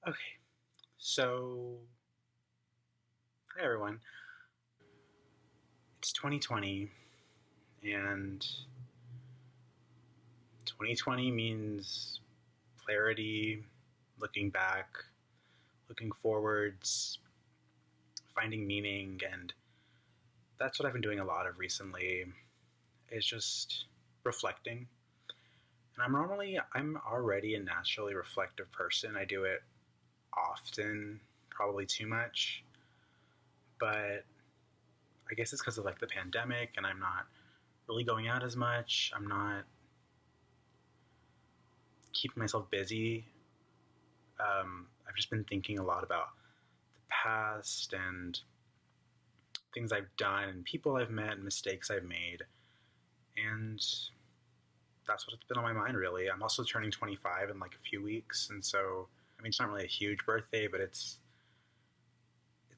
Okay, so hi everyone. It's 2020, and 2020 means clarity, looking back, looking forwards, finding meaning, and that's what I've been doing a lot of recently. Is just reflecting. And I'm already a naturally reflective person. I do it often, probably too much, but I guess it's because of like the pandemic, and I'm not really going out as much. I'm not keeping myself busy. I've just been thinking a lot about the past and things I've done and people I've met and mistakes I've made. And that's what's been on my mind, really. I'm also turning 25 in like a few weeks. And so, I mean, it's not really a huge birthday, but it's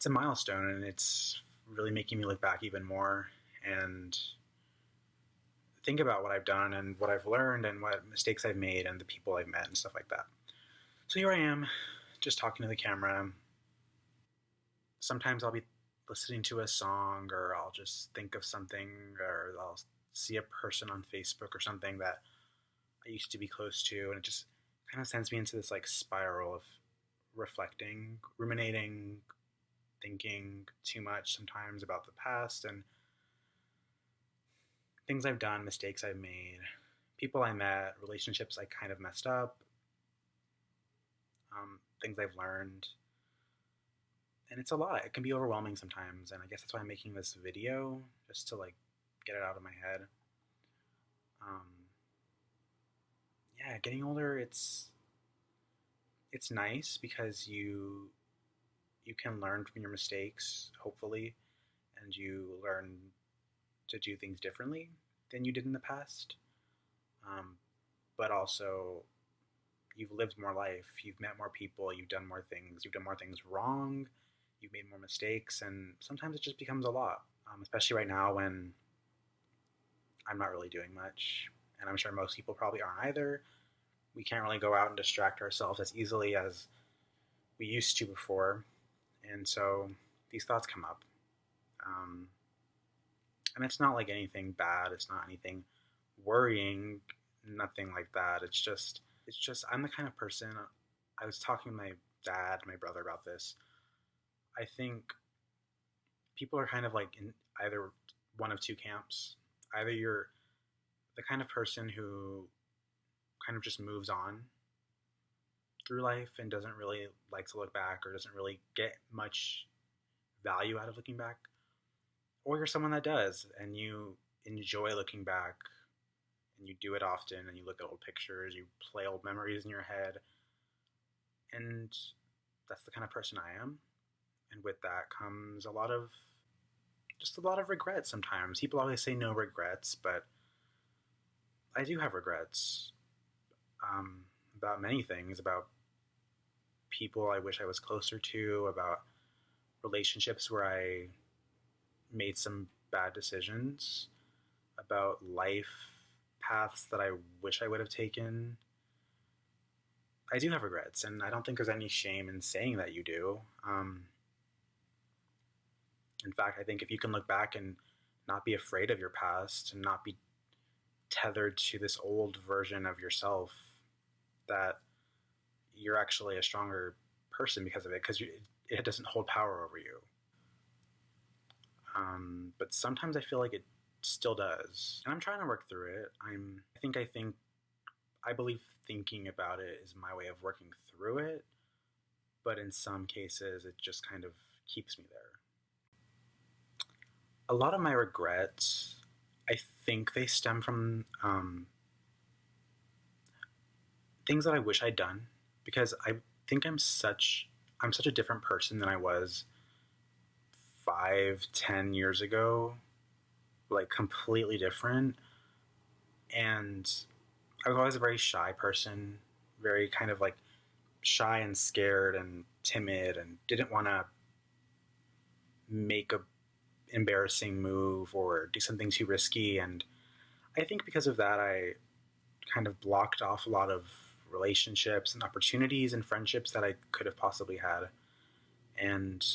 a milestone, and it's really making me look back even more and think about what I've done and what I've learned and what mistakes I've made and the people I've met and stuff like that. So here I am, just talking to the camera. Sometimes I'll be listening to a song, or I'll just think of something, or I'll see a person on Facebook or something that I used to be close to, and it just kind of sends me into this like spiral of reflecting, ruminating, thinking too much sometimes about the past and things I've done, mistakes I've made, people I met, relationships I kind of messed up, things I've learned. And it's a lot. It can be overwhelming sometimes, and I guess that's why I'm making this video, just to like get it out of my head. Um, yeah, getting older, it's nice because you can learn from your mistakes, hopefully, and you learn to do things differently than you did in the past. Um, but also, you've lived more life, you've met more people, you've done more things wrong, you've made more mistakes, and sometimes it just becomes a lot. Especially right now when I'm not really doing much, and I'm sure most people probably aren't either. We can't really go out and distract ourselves as easily as we used to before, and so these thoughts come up. Um, and it's not like anything bad. It's not anything worrying. Nothing like that. It's just I'm the kind of person. I was talking to my dad, my brother about this. I think people are kind of like in either one of two camps. Either you're the kind of person who kind of just moves on through life and doesn't really like to look back or doesn't really get much value out of looking back, or you're someone that does and you enjoy looking back and you do it often and you look at old pictures, you play old memories in your head, and that's the kind of person I am. And with that comes a lot of regrets sometimes. People always say no regrets, but I do have regrets about many things, about people I wish I was closer to, about relationships where I made some bad decisions, about life paths that I wish I would have taken. I do have regrets, and I don't think there's any shame in saying that you do. In fact, I think if you can look back and not be afraid of your past and not be tethered to this old version of yourself, that you're actually a stronger person because of it, because it doesn't hold power over you. But sometimes I feel like it still does, and I'm trying to work through it. I believe thinking about it is my way of working through it, but in some cases, it just kind of keeps me there. A lot of my regrets, I think they stem from things that I wish I'd done, because I think I'm such a different person than I was 5, 10 years ago, like completely different. And I was always a very shy person, very kind of like shy and scared and timid, and didn't want to make a embarrassing move or do something too risky. And I think because of that, I kind of blocked off a lot of relationships and opportunities and friendships that I could have possibly had. And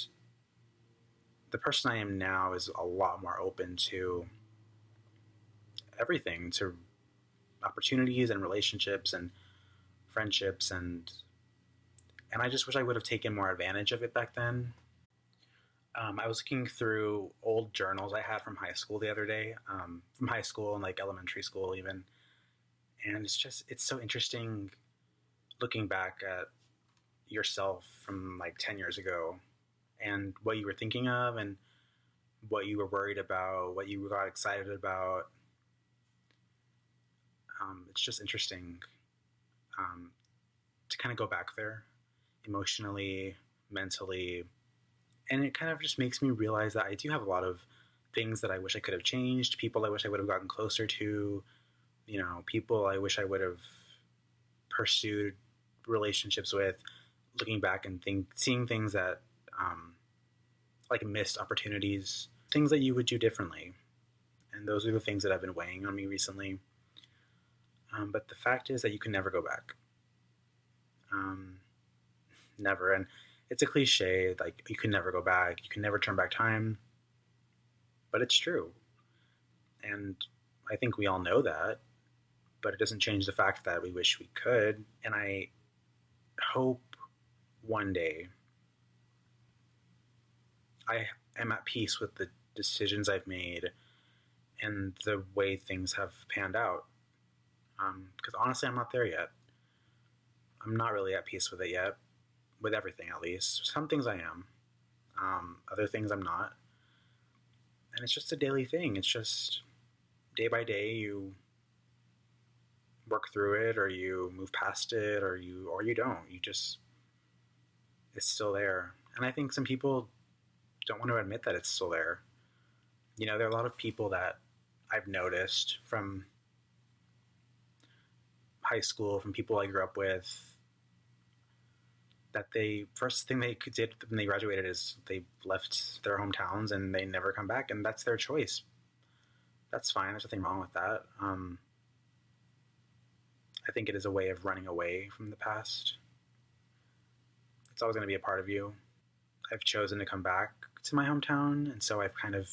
the person I am now is a lot more open to everything, to opportunities and relationships and friendships, and I just wish I would have taken more advantage of it back then. I was looking through old journals I had from high school the other day, from high school and like elementary school even, and it's so interesting looking back at yourself from like 10 years ago and what you were thinking of and what you were worried about, what you got excited about. It's just interesting um, to kind of go back there emotionally, mentally, and it kind of just makes me realize that I do have a lot of things that I wish I could have changed, people I wish I would have gotten closer to, people I wish I would have pursued relationships with, looking back and seeing things that, like missed opportunities, things that you would do differently. And those are the things that have been weighing on me recently. But the fact is that you can never go back. Um, Never. And it's a cliche, like you can never go back, you can never turn back time, but it's true. And I think we all know that, but it doesn't change the fact that we wish we could. And I hope one day I am at peace with the decisions I've made and the way things have panned out. Because honestly, I'm not there yet. I'm not really at peace with it yet, with everything at least. Some things I am, other things I'm not. And it's just a daily thing. It's just day by day you work through it, or you move past it, or you don't. You just, it's still there. And I think some people don't want to admit that it's still there. There are a lot of people that I've noticed from high school, from people I grew up with, that they first thing they did when they graduated is they left their hometowns and they never come back, and that's their choice. That's fine. There's nothing wrong with that. I think it is a way of running away from the past. It's always going to be a part of you. I've chosen to come back to my hometown, and so I've kind of,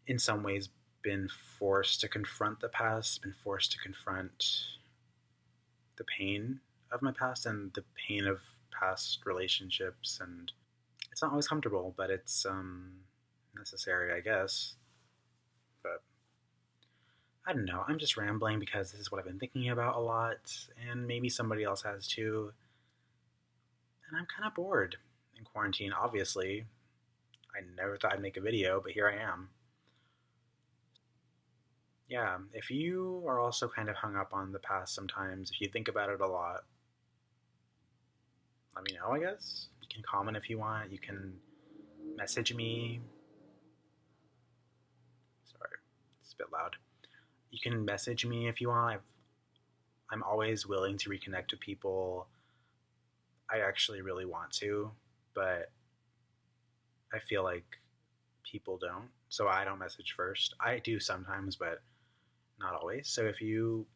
in some ways, been forced to confront the past, been forced to confront the pain of my past and the pain of past relationships. And it's not always comfortable, but it's necessary, I guess. But I don't know. I'm just rambling because this is what I've been thinking about a lot, and maybe somebody else has too. And I'm kind of bored in quarantine, obviously. I never thought I'd make a video, but here I am. Yeah, if you are also kind of hung up on the past sometimes, if you think about it a lot, let me know, I guess. You can comment if you want. You can message me. Sorry, it's a bit loud. You can message me if you want. I'm always willing to reconnect with people. I actually really want to, but I feel like people don't. So I don't message first. I do sometimes, but not always. So if you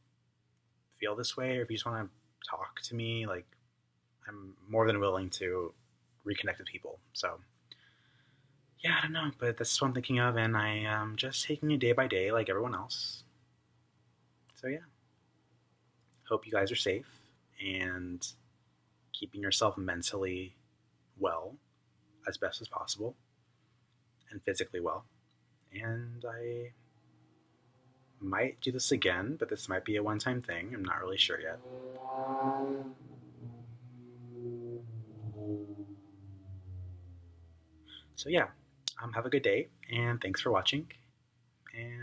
feel this way, or if you just want to talk to me, like, I'm more than willing to reconnect with people. So yeah, I don't know, but that's what I'm thinking of, and I am just taking it day by day like everyone else. So yeah, hope you guys are safe and keeping yourself mentally well as best as possible and physically well. And I might do this again, but this might be a one-time thing. I'm not really sure yet. So yeah, have a good day, and thanks for watching. And